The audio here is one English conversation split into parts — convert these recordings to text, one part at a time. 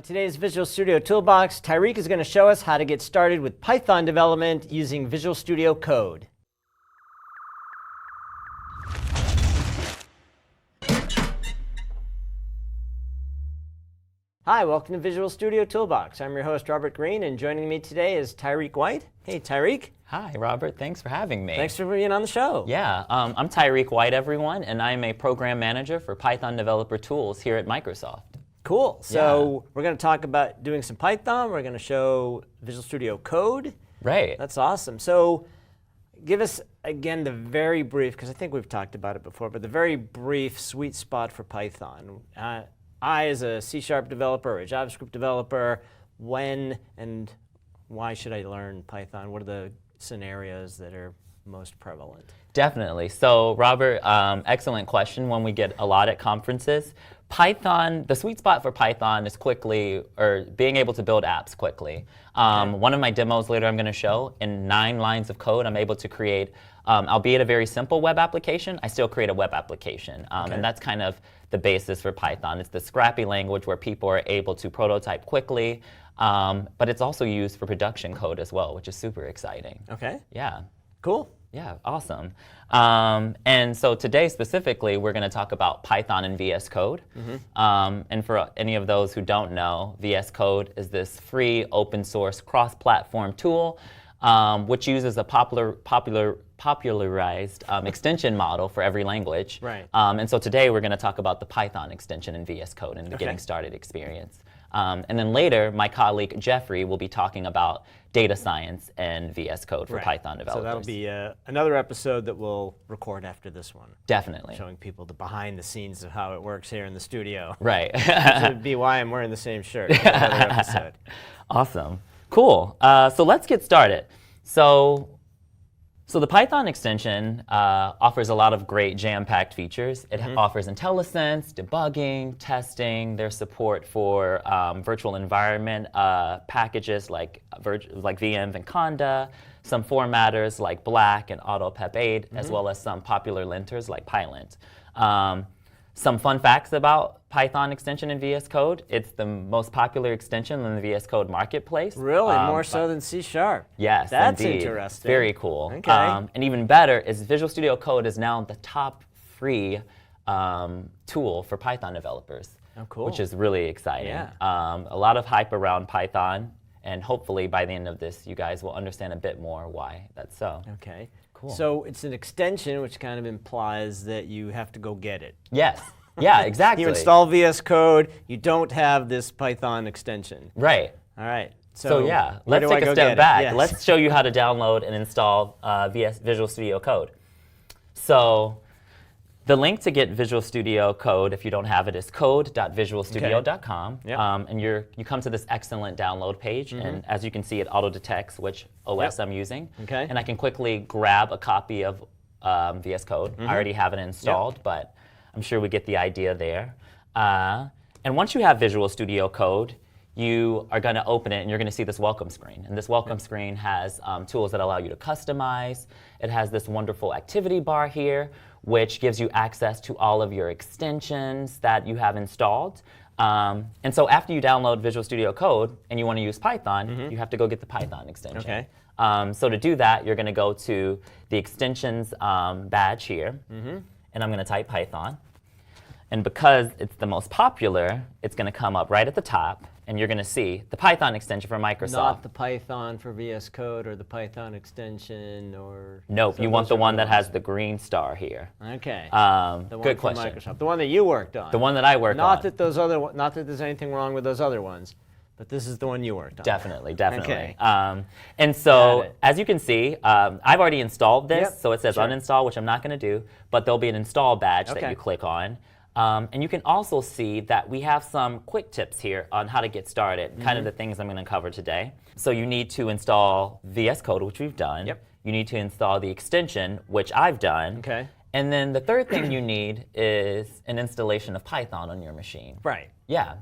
today's Visual Studio Toolbox, Tyreke is going to show us how to get started with Python development using Visual Studio Code. Hi, welcome to Visual Studio Toolbox. I'm your host, Robert Green, and joining me today is Tyreke White. Hey, Tyreke. Hi, Robert. Thanks for having me. Thanks for being on the show. Yeah, I'm Tyreke White, everyone, and I'm a program manager for Python developer tools here at Microsoft. Cool. So we're going to talk about doing some Python. We're going to show Visual Studio Code. Right. That's awesome. So give us, again, the very brief, because I think we've talked about it before, but the very brief sweet spot for Python. I, as a C# developer or a JavaScript developer, when and why should I learn Python? What are the scenarios that are most prevalent? Definitely. So, Robert, excellent question. When we get a lot at conferences, Python, the sweet spot for Python is being able to build apps quickly. One of my demos later I'm going to show, in 9 lines of code, I'm able to create, albeit a very simple web application, I still create a web application. And that's kind of the basis for Python. It's the scrappy language where people are able to prototype quickly, but it's also used for production code as well, which is super exciting. Okay. Yeah. Cool. Yeah, awesome. And so today specifically, we're going to talk about Python and VS Code. And for any of those who don't know, VS Code is this free open source cross-platform tool which uses a popularized extension model for every language. Right. And so today we're going to talk about the Python extension in VS Code and the getting started experience. And then later, my colleague Jeffrey will be talking about data science and VS Code for Python developers. So that'll be another episode that we'll record after this one. Definitely. Showing people the behind the scenes of how it works here in the studio. Right. This would be why I'm wearing the same shirt for another episode. Awesome. Cool. So let's get started. So the Python extension offers a lot of great jam-packed features. It offers IntelliSense, debugging, testing. There's support for virtual environment packages like VM and Conda, some formatters like Black and AutoPep8, as well as some popular linters like Pylint. Some fun facts about Python extension in VS Code. It's the most popular extension in the VS Code marketplace. Really? More so than C#? Yes, That's indeed. interesting. Very cool. Okay. And even better is Visual Studio Code is now the top free tool for Python developers. Oh, cool. Which is really exciting. Yeah. A lot of hype around Python, and hopefully by the end of this, you guys will understand a bit more why that's so. Okay. Cool. So it's an extension, which kind of implies that you have to go get it. Yes. Yeah, exactly. You install VS Code, you don't have this Python extension. Right. All right. So yeah, let's take a step back. Yes. Let's show you how to download and install Visual Studio Code. So the link to get Visual Studio Code, if you don't have it, is code.visualstudio.com. Okay. Yep. And you come to this excellent download page, and as you can see, it auto-detects which OS I'm using. Okay. And I can quickly grab a copy of VS Code. I already have it installed, but I'm sure we get the idea there. And once you have Visual Studio Code, you are going to open it and you're going to see this welcome screen. And this welcome screen has tools that allow you to customize. It has this wonderful activity bar here, which gives you access to all of your extensions that you have installed. And so after you download Visual Studio Code and you want to use Python, you have to go get the Python extension. Okay. So to do that, you're going to go to the extensions badge here, and I'm going to type Python. And because it's the most popular, it's going to come up right at the top, and you're going to see the Python extension for Microsoft. Not the Python for VS Code or the Python extension or... Nope, you want the one that has the green star here. Okay. Good question. Microsoft. The one that you worked on. The one that I worked on. Not that there's anything wrong with those other ones, but this is the one you worked on. Definitely, definitely. Okay. And so, as you can see, I've already installed this, so it says Sure. uninstall, which I'm not going to do, but there'll be an install badge that Okay. you click on. And you can also see that we have some quick tips here on how to get started, kind of the things I'm going to cover today. So you need to install VS Code, which we've done. Yep. You need to install the extension, which I've done. Okay. And then the third thing you need is an installation of Python on your machine. Right. Yeah.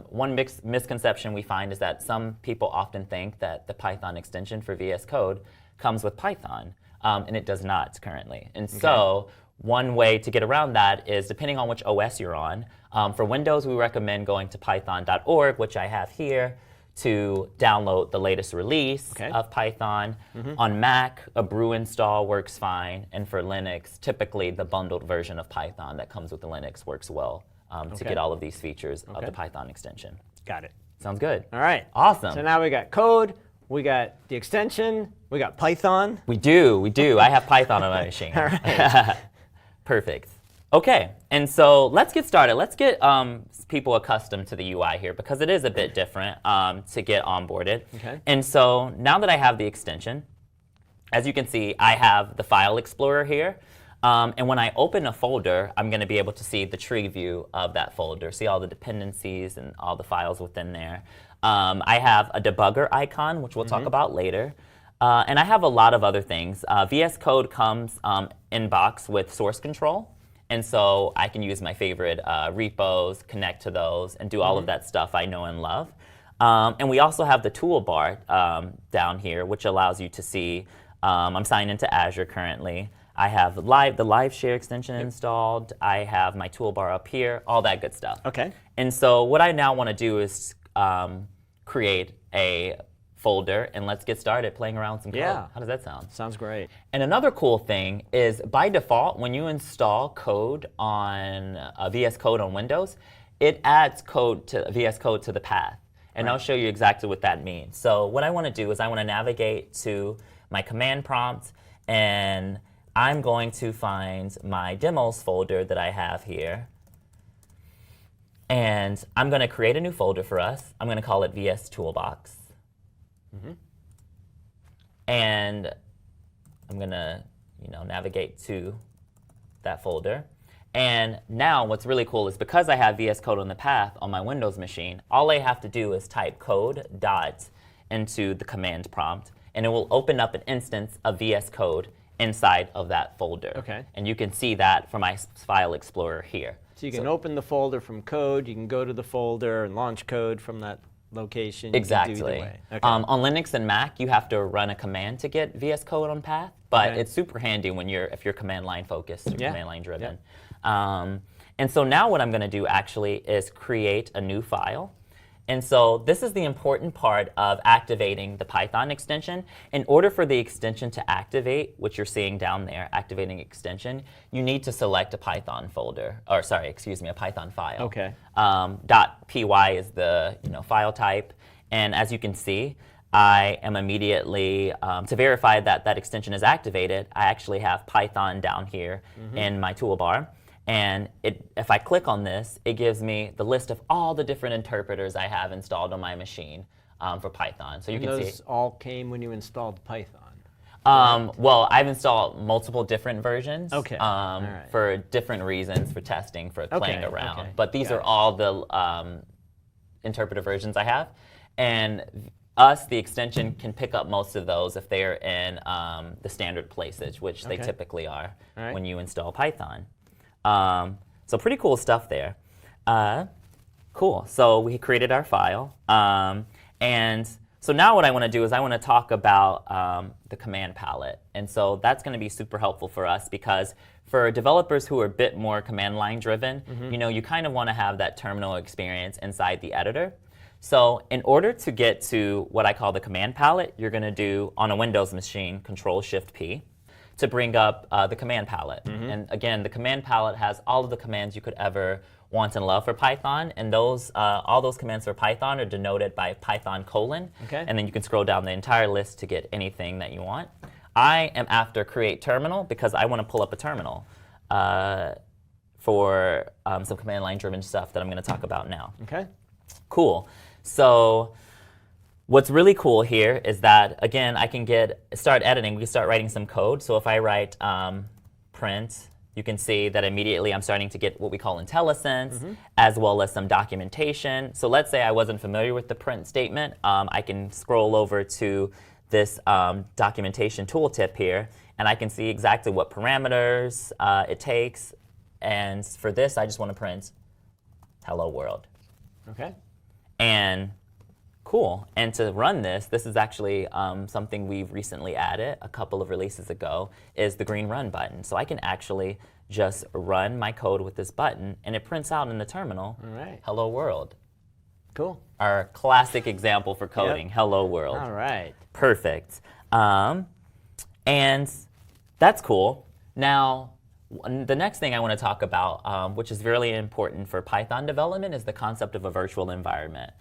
One misconception we find is that some people often think that the Python extension for VS Code comes with Python, and it does not currently. And so One way to get around that is depending on which OS you're on. For Windows, we recommend going to python.org, which I have here, to download the latest release of Python. On Mac, a brew install works fine. And for Linux, typically the bundled version of Python that comes with the Linux works well to get all of these features of the Python extension. Got it. Sounds good. All right. Awesome. So now we got code, we got the extension, we got Python. We do. I have Python on my machine. All right. Perfect. Okay, and so let's get started. Let's get people accustomed to the UI here because it is a bit different to get onboarded. Okay. And so now that I have the extension, as you can see, I have the file explorer here. And when I open a folder, I'm going to be able to see the tree view of that folder, see all the dependencies and all the files within there. I have a debugger icon, which we'll talk about later. And I have a lot of other things. VS Code comes in box with source control. And so I can use my favorite repos, connect to those, and do all of that stuff I know and love. And we also have the toolbar down here, which allows you to see, I'm signed into Azure currently. I have the live share extension installed. I have my toolbar up here, all that good stuff. Okay. And so what I now want to do is create a folder, and let's get started playing around with some code. Yeah. How does that sound? Sounds great. And another cool thing is, by default, when you install code on VS Code on Windows, it adds VS Code to the path. And I'll show you exactly what that means. So what I want to do is I want to navigate to my command prompt, and I'm going to find my demos folder that I have here. And I'm going to create a new folder for us. I'm going to call it VS Toolbox. And I'm going to navigate to that folder. And now what's really cool is because I have VS Code on the path on my Windows machine, all I have to do is type code dot into the command prompt, and it will open up an instance of VS Code inside of that folder. Okay. And you can see that from my file explorer here. So you can open the folder from code, you can go to the folder and launch code from that location. Exactly. You can do either way. Okay. On Linux and Mac, you have to run a command to get VS Code on path, but it's super handy when if you're command line focused or command line driven. And so now what I'm going to do actually is create a new file. And so this is the important part of activating the Python extension. In order for the extension to activate, which you're seeing down there, activating extension, you need to select a Python folder, or sorry, excuse me, a Python file. Okay. .py is the file type, and as you can see, I am immediately, to verify that that extension is activated, I actually have Python down here in my toolbar. And if I click on this, it gives me the list of all the different interpreters I have installed on my machine for Python. So you can see. Those all came when you installed Python. Well, I've installed multiple different versions right. for different reasons, for testing, for playing around. Okay. But these are all the interpreter versions I have. And the extension, can pick up most of those if they are in the standard places, which they typically are when you install Python. So pretty cool stuff there. Cool. So we created our file. And so now what I want to do is I want to talk about the command palette. And so that's going to be super helpful for us because for developers who are a bit more command line driven, you kind of want to have that terminal experience inside the editor. So in order to get to what I call the command palette, you're going to do, on a Windows machine, Control-Shift-P. To bring up the command palette. And again, the command palette has all of the commands you could ever want and love for Python, and all those commands for Python are denoted by Python : and then you can scroll down the entire list to get anything that you want. I am after create terminal because I want to pull up a terminal for some command line driven stuff that I'm going to talk about now. Okay. Cool. So what's really cool here is that, again, I can start editing. We can start writing some code. So if I write print, you can see that immediately I'm starting to get what we call IntelliSense, as well as some documentation. So let's say I wasn't familiar with the print statement. I can scroll over to this documentation tooltip here, and I can see exactly what parameters it takes. And for this, I just want to print hello world. Okay. And Cool. And to run this, this is actually something we've recently added a couple of releases ago, is the green run button. So I can actually just run my code with this button, and it prints out in the terminal, All right. hello world. Cool. Our classic example for coding, hello world. All right. Perfect. And that's cool. Now, the next thing I want to talk about, which is really important for Python development, is the concept of a virtual environment.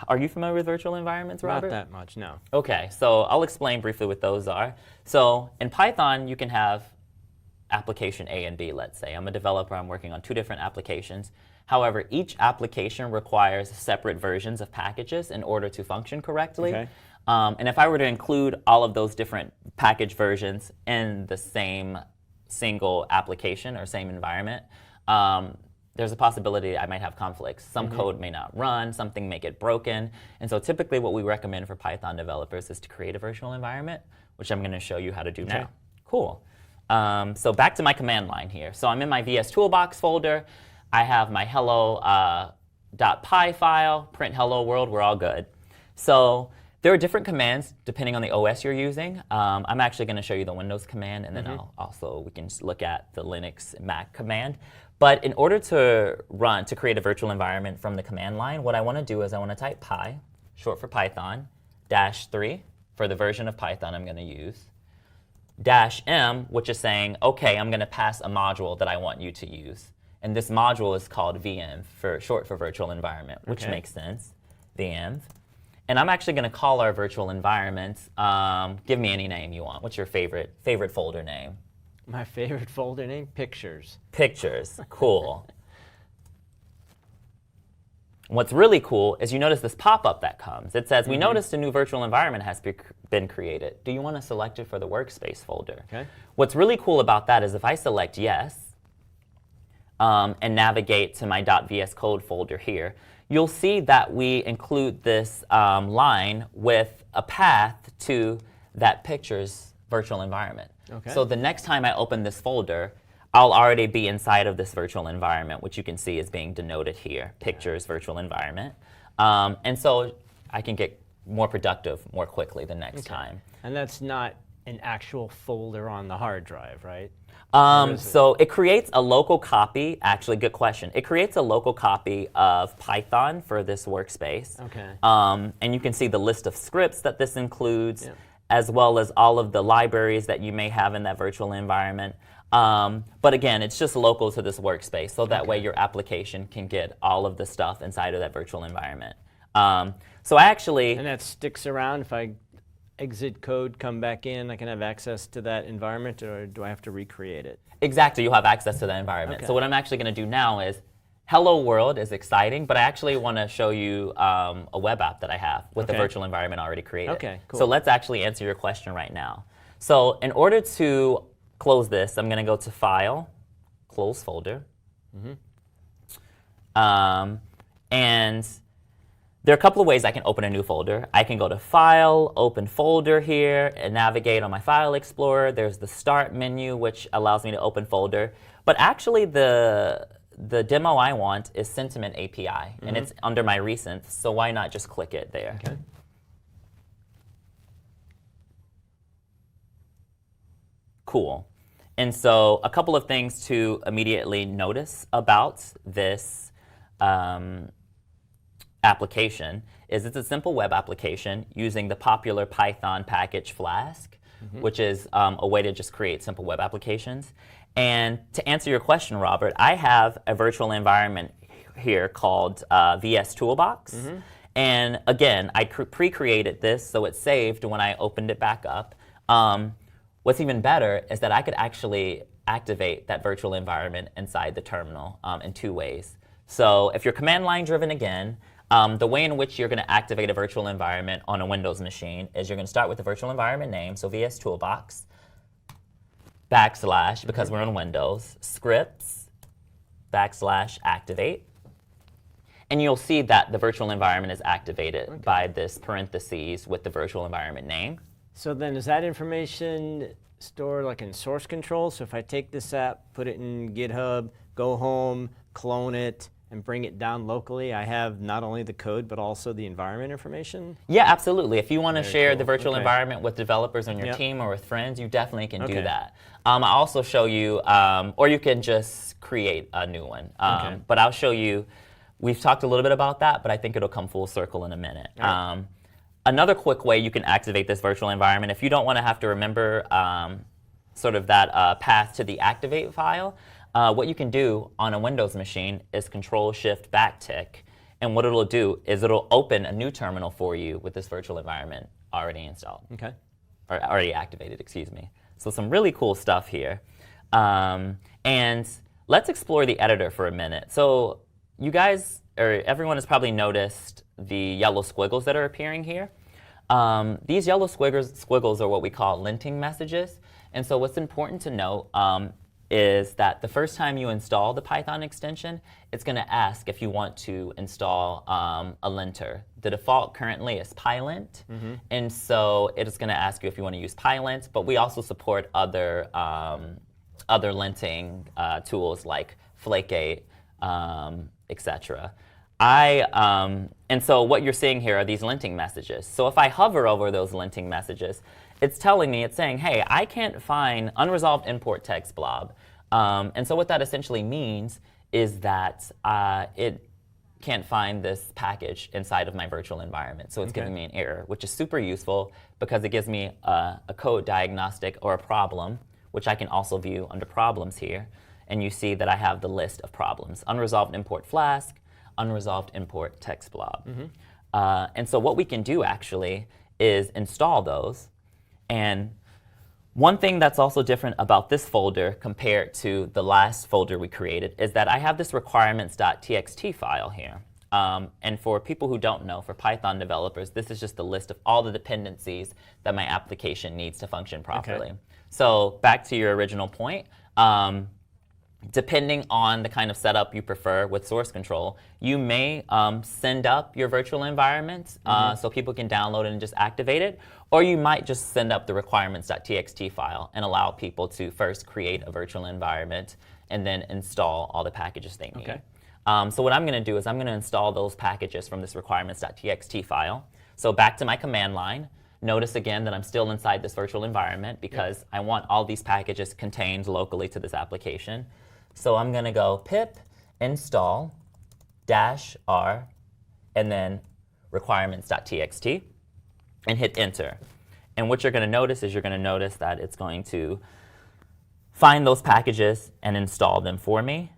Are you familiar with virtual environments, Robert? Not that much, no. Okay, so I'll explain briefly what those are. So in Python, you can have application A and B, let's say. I'm a developer, I'm working on 2 different applications. However, each application requires separate versions of packages in order to function correctly. Okay. And if I were to include all of those different package versions in the same single application or same environment, there's a possibility I might have conflicts. Some code may not run, something may get broken. And so typically what we recommend for Python developers is to create a virtual environment, which I'm going to show you how to do now. Cool. So back to my command line here. So I'm in my VS Toolbox folder. I have my hello.py file, print hello world, we're all good. So there are different commands depending on the OS you're using. I'm actually going to show you the Windows command, and then we can look at the Linux Mac command. But in order to create a virtual environment from the command line, what I want to do is I want to type py, short for Python, -3 for the version of Python I'm going to use, -m, which is saying, okay, I'm going to pass a module that I want you to use. And this module is called VM, short for virtual environment, which makes sense, VM. And I'm actually going to call our virtual environment, give me any name you want. What's your favorite folder name? My favorite folder name? Pictures. Pictures, cool. What's really cool is you notice this pop-up that comes. It says, we noticed a new virtual environment has been created. Do you want to select it for the workspace folder? Okay. What's really cool about that is if I select yes, and navigate to my .vs code folder here, you'll see that we include this line with a path to that picture's virtual environment. Okay. So the next time I open this folder, I'll already be inside of this virtual environment, which you can see is being denoted here, pictures virtual environment. And so I can get more productive more quickly the next time. And that's not an actual folder on the hard drive, right? So it creates a local copy, actually good question. It creates a local copy of Python for this workspace. Okay. And you can see the list of scripts that this includes, as well as all of the libraries that you may have in that virtual environment. But again, it's just local to this workspace, so that way your application can get all of the stuff inside of that virtual environment. So I actually... And that sticks around if I exit code, come back in, I can have access to that environment, or do I have to recreate it? Exactly, you'll have access to that environment. Okay. So what I'm actually going to do now is, hello world is exciting, but I actually want to show you a web app that I have with the virtual environment already created. Okay, cool. So let's actually answer your question right now. So in order to close this, I'm going to go to File, Close Folder. And there are a couple of ways I can open a new folder. I can go to File, Open Folder here, and navigate on my File Explorer. There's the Start menu, which allows me to open folder. But actually, the demo I want is Sentiment API, and it's under my recents, so why not just click it there? Okay. Cool. And so a couple of things to immediately notice about this application is it's a simple web application using the popular Python package Flask, which is a way to just create simple web applications. And to answer your question, Robert, I have a virtual environment here called VS Toolbox. And again, I pre-created this, so it's saved when I opened it back up. What's even better is that I could actually activate that virtual environment inside the terminal in 2 ways. So if you're command line driven again, the way in which you're going to activate a virtual environment on a Windows machine is you're going to start with the virtual environment name, so VS Toolbox, /, because we're on Windows, scripts, /activate. And you'll see that the virtual environment is activated by this parentheses with the virtual environment name. So then is that information stored like in source control? So if I take this app, put it in GitHub, go home, clone it, and bring it down locally, I have not only the code, but also the environment information? Yeah, absolutely. If you want to share cool. the virtual Okay. environment with developers on your Yep. team or with friends, you definitely can do Okay. that. I also show you, or you can just create a new one. Okay. But I'll show you, we've talked a little bit about that, but I think it'll come full circle in a minute. Right. Another quick way you can activate this virtual environment, if you don't want to have to remember sort of that path to the activate file, what you can do on a Windows machine is Control-Shift-Backtick. And what it'll do is it'll open a new terminal for you with this virtual environment already installed. Okay. Or already activated, excuse me. So some really cool stuff here. And let's explore the editor for a minute. So you guys, or everyone has probably noticed the yellow squiggles that are appearing here. These yellow squiggles are what we call linting messages. And so what's important to note is that the first time you install the Python extension, it's going to ask if you want to install a linter. The default currently is pylint, and so it is going to ask you if you want to use pylint, but we also support other linting tools like Flake8, etc. And so what you're seeing here are these linting messages. So if I hover over those linting messages, it's telling me, it's saying, hey, I can't find unresolved import text blob. And so what that essentially means is that it can't find this package inside of my virtual environment. So it's giving me an error, which is super useful because it gives me a code diagnostic or a problem, which I can also view under problems here. And you see that I have the list of problems: unresolved import Flask, unresolved import text blob. And so what we can do actually is install those. And one thing that's also different about this folder compared to the last folder we created is that I have this requirements.txt file here. And for people who don't know, for Python developers, this is just a list of all the dependencies that my application needs to function properly. Okay. So back to your original point, depending on the kind of setup you prefer with source control, you may send up your virtual environment so people can download it and just activate it, or you might just send up the requirements.txt file and allow people to first create a virtual environment and then install all the packages they need. Okay. So what I'm going to do is I'm going to install those packages from this requirements.txt file. So back to my command line. Notice again that I'm still inside this virtual environment because I want all these packages contained locally to this application. So I'm going to go pip install -r and then requirements.txt and hit enter. And what you're going to notice is you're going to notice that it's going to find those packages and install them for me.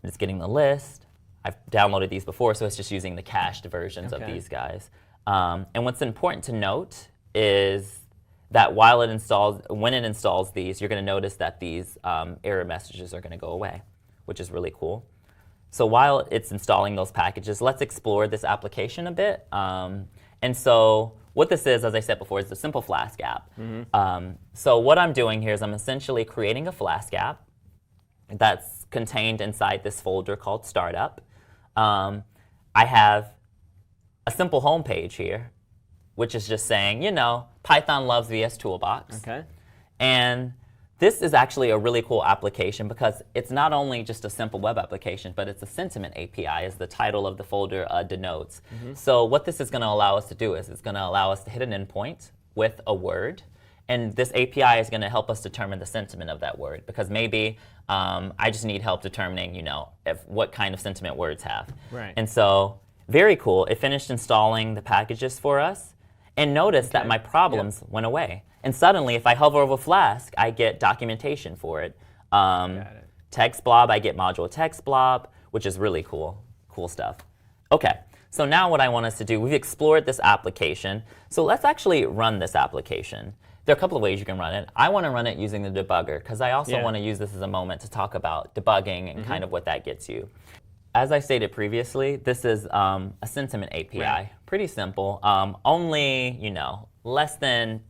It's getting the list. I've downloaded these before, so it's just using the cached versions of these guys. And what's important to note is that when it installs these, you're going to notice that these error messages are going to go away, which is really cool. So while it's installing those packages, let's explore this application a bit. And so what this is, as I said before, is a simple Flask app. So what I'm doing here is I'm essentially creating a Flask app that's contained inside this folder called Startup. I have a simple home page here, which is just saying, you know, Python loves VS Toolbox. Okay. And this is actually a really cool application because it's not only just a simple web application, but it's a sentiment API, as the title of the folder denotes. So what this is going to allow us to do is it's going to allow us to hit an endpoint with a word. And this API is going to help us determine the sentiment of that word, because maybe I just need help determining, you know, what kind of sentiment words have. Right. And so, very cool. It finished installing the packages for us, and notice that my problems went away. And suddenly, if I hover over Flask, I get documentation for it. Text blob, I get module text blob, which is really cool. Cool stuff. Okay. So now what I want us to do, we've explored this application. So let's actually run this application. There are a couple of ways you can run it. I want to run it using the debugger because I also want to use this as a moment to talk about debugging and kind of what that gets you. As I stated previously, this is a sentiment API. Right. Pretty simple. Only, you know, less than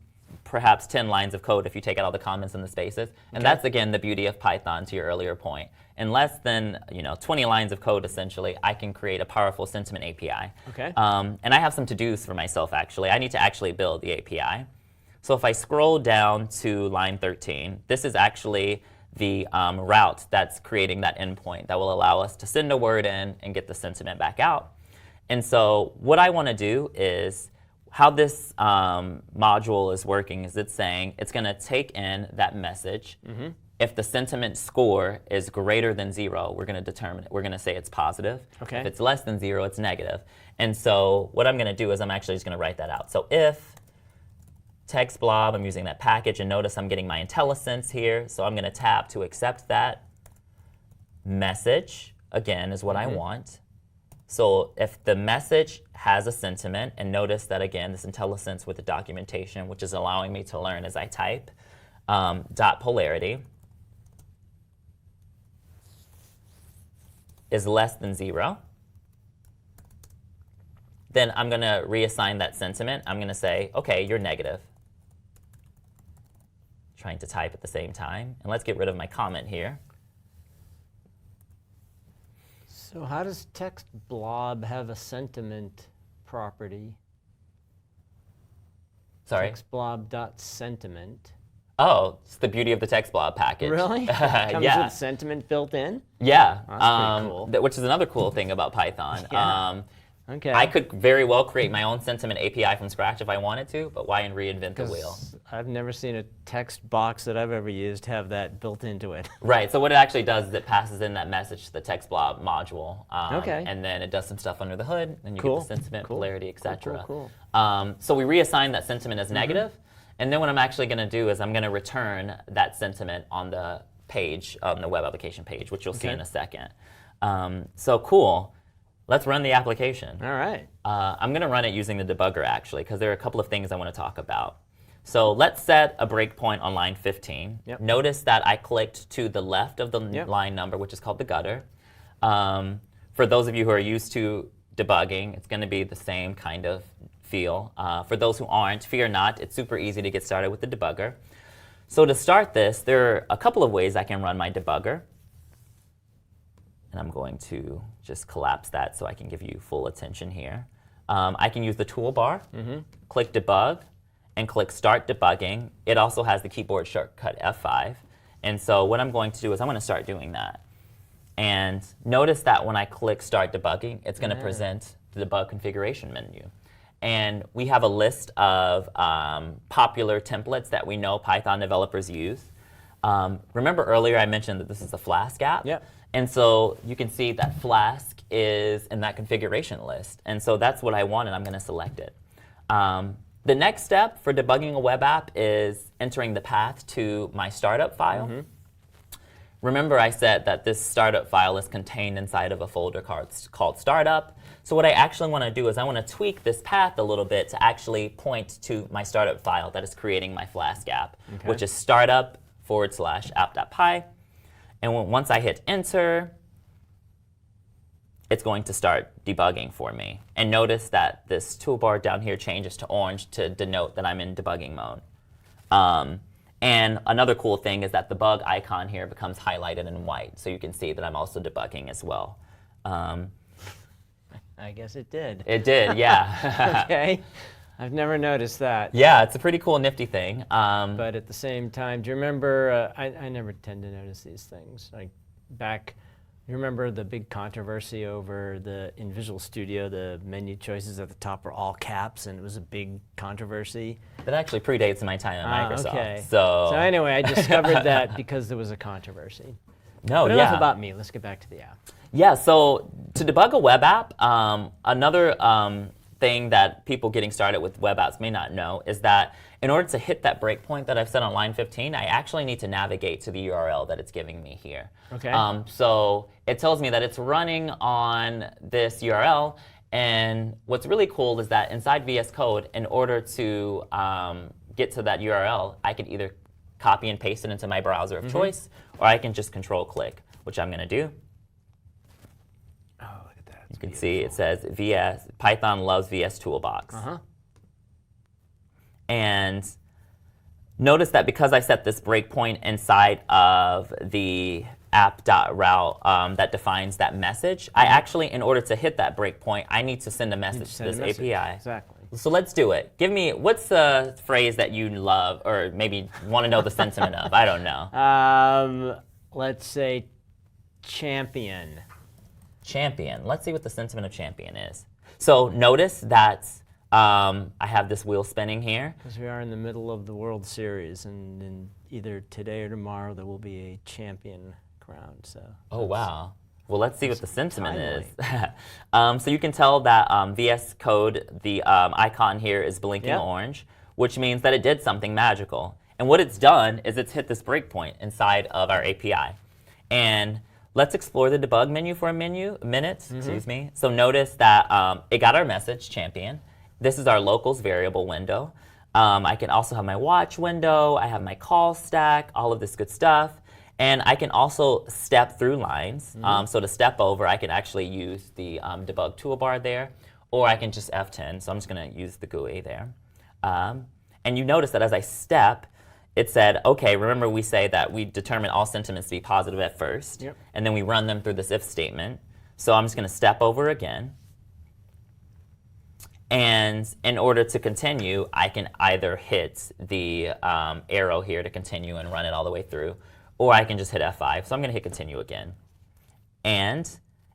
perhaps 10 lines of code if you take out all the comments and the spaces. And that's, again, the beauty of Python, to your earlier point. In less than 20 lines of code, essentially, I can create a powerful sentiment API. Okay. And I have some to-dos for myself, actually. I need to actually build the API. So if I scroll down to line 13, this is actually the route that's creating that endpoint that will allow us to send a word in and get the sentiment back out. And so what I want to do is, how this module is working is it's saying it's going to take in that message. If the sentiment score is greater than 0, we're going to say it's positive. Okay. If it's less than 0, it's negative. And so what I'm going to do is I'm actually just going to write that out. So if text blob, I'm using that package, and notice I'm getting my IntelliSense here. So I'm going to tap to accept that. Message, again, is what I want. So if the message has a sentiment, and notice that, again, this IntelliSense with the documentation, which is allowing me to learn as I type, dot polarity is less than 0, then I'm going to reassign that sentiment. I'm going to say, OK, you're negative. Trying to type at the same time. And let's get rid of my comment here. So how does text blob have a sentiment property? Sorry? Text blob.sentiment. Oh, it's the beauty of the text blob package. Really? It comes Yeah. with sentiment built in? Yeah. That's pretty cool. Which is another cool thing about Python. Yeah. Okay. I could very well create my own sentiment API from scratch if I wanted to, but why reinvent the wheel? I've never seen a text box that I've ever used have that built into it. Right, so what it actually does is it passes in that message to the text blob module. Okay. And then it does some stuff under the hood, and you Cool. get the sentiment, Cool. polarity, etc. Cool. So we reassign that sentiment as negative, and then what I'm actually going to do is I'm going to return that sentiment on the page, on the web application page, which you'll see in a second. So cool. Let's run the application. All right. I'm going to run it using the debugger, actually, because there are a couple of things I want to talk about. So let's set a breakpoint on line 15. Yep. Notice that I clicked to the left of the line number, which is called the gutter. For those of you who are used to debugging, it's going to be the same kind of feel. For those who aren't, fear not. It's super easy to get started with the debugger. So to start this, there are a couple of ways I can run my debugger. And I'm going to just collapse that so I can give you full attention here. I can use the toolbar, click debug, and click start debugging. It also has the keyboard shortcut F5. And so what I'm going to do is I'm going to start doing that. And notice that when I click start debugging, it's going to present the debug configuration menu. And we have a list of popular templates that we know Python developers use. Remember earlier I mentioned that this is a Flask app? Yep. And so you can see that Flask is in that configuration list. And so that's what I want, and I'm going to select it. The next step for debugging a web app is entering the path to my startup file. Remember I said that this startup file is contained inside of a folder called startup. So what I actually want to do is I want to tweak this path a little bit to actually point to my startup file that is creating my Flask app, which is startup/app.py. And once I hit enter, it's going to start debugging for me. And notice that this toolbar down here changes to orange to denote that I'm in debugging mode. And another cool thing is that the bug icon here becomes highlighted in white, so you can see that I'm also debugging as well. I guess it did. It did, yeah. Okay. I've never noticed that. Yeah, it's a pretty cool, nifty thing. But at the same time, do you remember, I never tend to notice these things. Like back, you remember the big controversy over in Visual Studio, the menu choices at the top were all caps, and it was a big controversy. That actually predates my time at Microsoft. Okay. So anyway, I discovered that because there was a controversy. No, But yeah. enough about me. Let's get back to the app. Yeah, so to debug a web app, another thing that people getting started with web apps may not know is that in order to hit that breakpoint that I've set on line 15, I actually need to navigate to the URL that it's giving me here. Okay. So it tells me that it's running on this URL, and what's really cool is that inside VS Code, in order to get to that URL, I can either copy and paste it into my browser of choice, or I can just control-click, which I'm going to do. Oh, look at that. You can see it says VS, Python loves VS Toolbox. And notice that because I set this breakpoint inside of the app.route that defines that message, I actually, in order to hit that breakpoint, I need to send a message to this API. Exactly. So let's do it. Give me, what's the phrase that you love, or maybe want to know the sentiment of? I don't know. Let's say champion. Champion. Let's see what the sentiment of champion is. So notice that I have this wheel spinning here. Because we are in the middle of the World Series, and in either today or tomorrow there will be a champion crowned. So. Oh, wow. Well, let's see what the sentiment is. So you can tell that VS Code, the icon here is blinking orange, which means that it did something magical. And what it's done is it's hit this breakpoint inside of our API. And let's explore the debug menu for a minute. Excuse me. So notice that it got our message, champion. This is our locals variable window. I can also have my watch window. I have my call stack, all of this good stuff. And I can also step through lines. So to step over, I can actually use the debug toolbar there, or I can just F10. So I'm just going to use the GUI there. And you notice that as I step, it said, OK, remember we say that we determine all sentiments to be positive at first, and then we run them through this if statement. So I'm just going to step over again. And in order to continue, I can either hit the arrow here to continue and run it all the way through, or I can just hit F5. So I'm going to hit continue again. And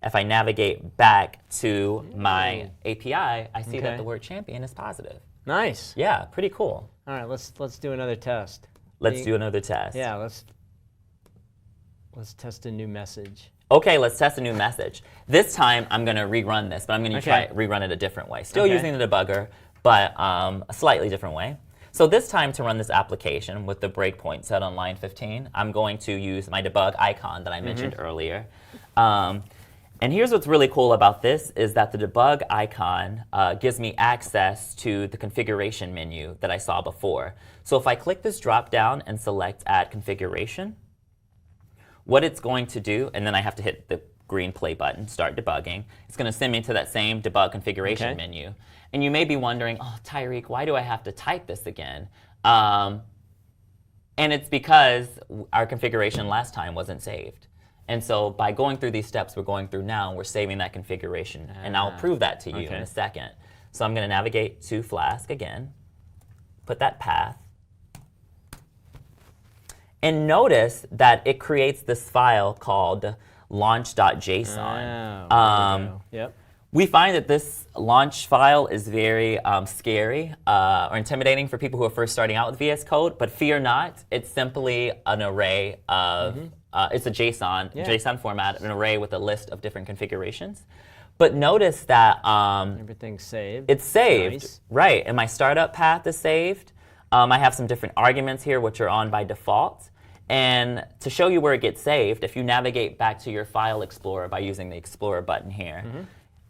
if I navigate back to my API, I see that the word champion is positive. Nice. Yeah, pretty cool. All right, let's do another test. Let's do another test. Yeah, let's test a new message. OK, let's test a new message. This time, I'm going to rerun this, but I'm going to try rerun it a different way. Still using the debugger, but a slightly different way. So this time, to run this application with the breakpoint set on line 15, I'm going to use my debug icon that I mentioned earlier. And here's what's really cool about this is that the debug icon gives me access to the configuration menu that I saw before. So if I click this drop down and select Add Configuration, what it's going to do, and then I have to hit the green play button, start debugging, it's going to send me to that same debug configuration menu. And you may be wondering, oh, Tyreke, why do I have to type this again? And it's because our configuration last time wasn't saved. And so by going through these steps we're going through now, we're saving that configuration. And I'll prove that to you in a second. So I'm going to navigate to Flask again, put that path. And notice that it creates this file called launch.json. We find that this launch file is very scary or intimidating for people who are first starting out with VS Code, but fear not. It's simply an array of, it's a JSON format, an array with a list of different configurations. But notice that everything's saved. It's saved, nice. Right, and my startup path is saved. I have some different arguments here, which are on by default. And to show you where it gets saved, if you navigate back to your File Explorer by using the Explorer button here,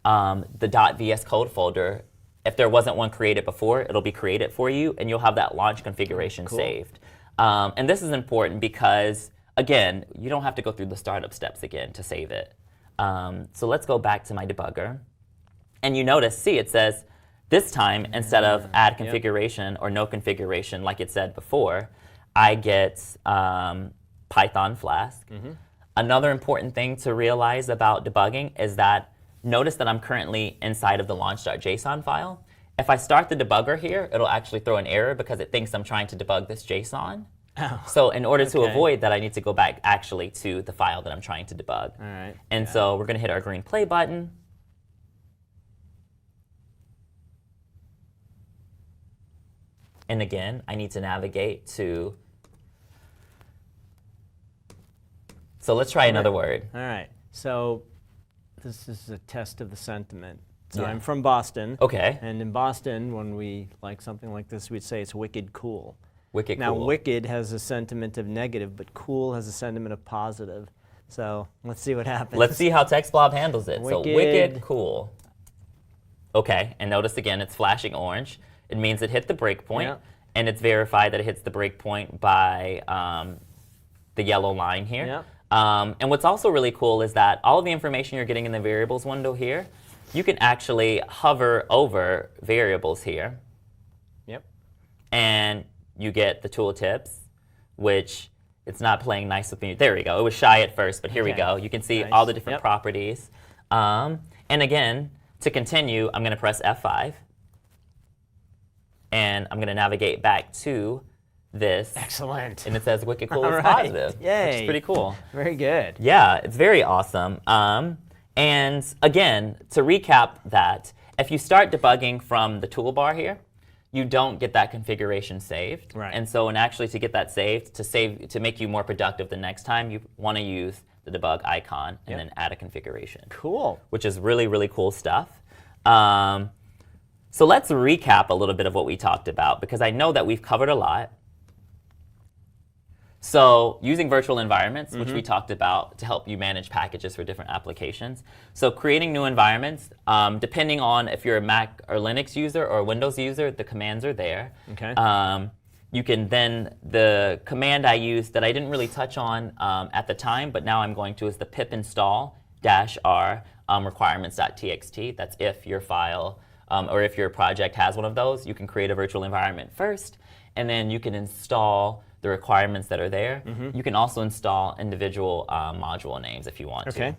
the .vs code folder, if there wasn't one created before, it'll be created for you, and you'll have that launch configuration saved. And this is important because, again, you don't have to go through the startup steps again to save it. So let's go back to my debugger. And you notice, see, it says, this time, instead of add configuration or no configuration like it said before, I get Python Flask. Another important thing to realize about debugging is that notice that I'm currently inside of the launch.json file. If I start the debugger here, it'll actually throw an error because it thinks I'm trying to debug this JSON. So in order to avoid that, I need to go back actually to the file that I'm trying to debug. And so we're going to hit our green play button. And again, I need to navigate to. So let's try another word. All right. So this is a test of the sentiment. So I'm from Boston. Okay. And in Boston, when we like something like this, we'd say it's wicked cool. Wicked now, cool. wicked has a sentiment of negative, but cool has a sentiment of positive. So let's see what happens. Let's see how TextBlob handles it. Wicked. So wicked cool. Okay, and notice again, it's flashing orange. It means it hit the breakpoint, and it's verified that it hits the breakpoint by the yellow line here. And what's also really cool is that all of the information you're getting in the variables window here, you can actually hover over variables here. And you get the tooltips, which it's not playing nice with me. There we go. It was shy at first, but here we go. You can see all the different properties. And again, to continue, I'm going to press F5. and I'm going to navigate back to this. Excellent. And it says wicked cool All is right. positive, Yay. which is pretty cool. Very good. Yeah, it's very awesome. And again, to recap that, if you start debugging from the toolbar here, you don't get that configuration saved. Right. And so, actually to get that saved, to make you more productive the next time, you want to use the debug icon and then add a configuration. Cool. Which is really, really cool stuff. So let's recap a little bit of what we talked about, because I know that we've covered a lot. So using virtual environments, which we talked about to help you manage packages for different applications. So creating new environments, depending on if you're a Mac or Linux user or a Windows user, the commands are there. Okay. You can then, the command I used that I didn't really touch on at the time, but now I'm going to, is the pip install -r requirements.txt. That's if your file or if your project has one of those. You can create a virtual environment first, and then you can install the requirements that are there. You can also install individual module names if you want to.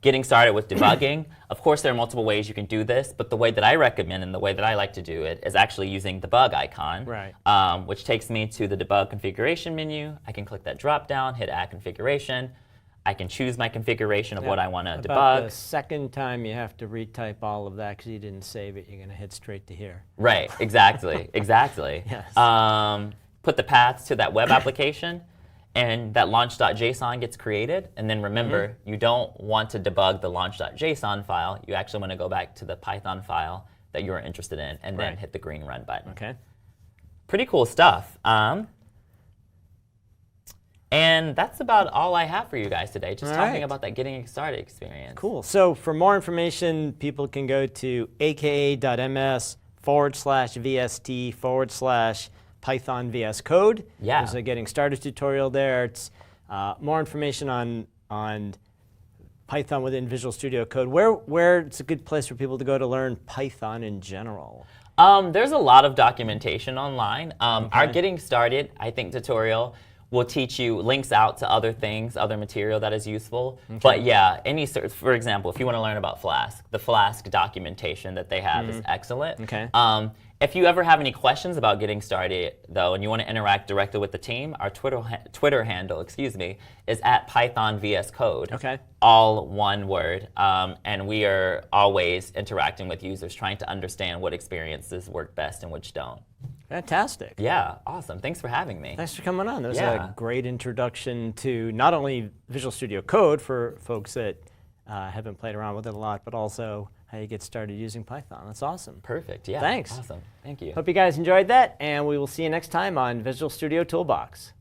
Getting started with debugging, of course there are multiple ways you can do this, but the way that I recommend and the way that I like to do it is actually using the debug icon, which takes me to the debug configuration menu. I can click that drop down, hit add configuration. I can choose my configuration of what I want to debug. About the second time you have to retype all of that because you didn't save it, you're going to hit straight to here. Right, exactly, exactly. Yes. Put the paths to that web application, and that launch.json gets created. And then remember, you don't want to debug the launch.json file. You actually want to go back to the Python file that you're interested in, and then hit the green run button. Okay. Pretty cool stuff. And that's about all I have for you guys today, just talking about that getting started experience. Cool. So for more information, people can go to aka.ms/vst/Python VS Code. Yeah. There's a getting started tutorial there. It's more information on Python within Visual Studio Code. Where it's a good place for people to go to learn Python in general? There's a lot of documentation online. Our getting started, I think, tutorial will teach you links out to other things, other material that is useful. But yeah, for example, if you want to learn about Flask, the Flask documentation that they have is excellent. Okay. If you ever have any questions about getting started, though, and you want to interact directly with the team, our Twitter handle, is @PythonVSCode. Okay. All one word. And we are always interacting with users, trying to understand what experiences work best and which don't. Fantastic. Yeah, awesome. Thanks for having me. Thanks for coming on. That was a great introduction to not only Visual Studio Code for folks that haven't played around with it a lot, but also how you get started using Python. That's awesome. Perfect. Yeah. Thanks. Awesome. Thank you. Hope you guys enjoyed that, and we will see you next time on Visual Studio Toolbox.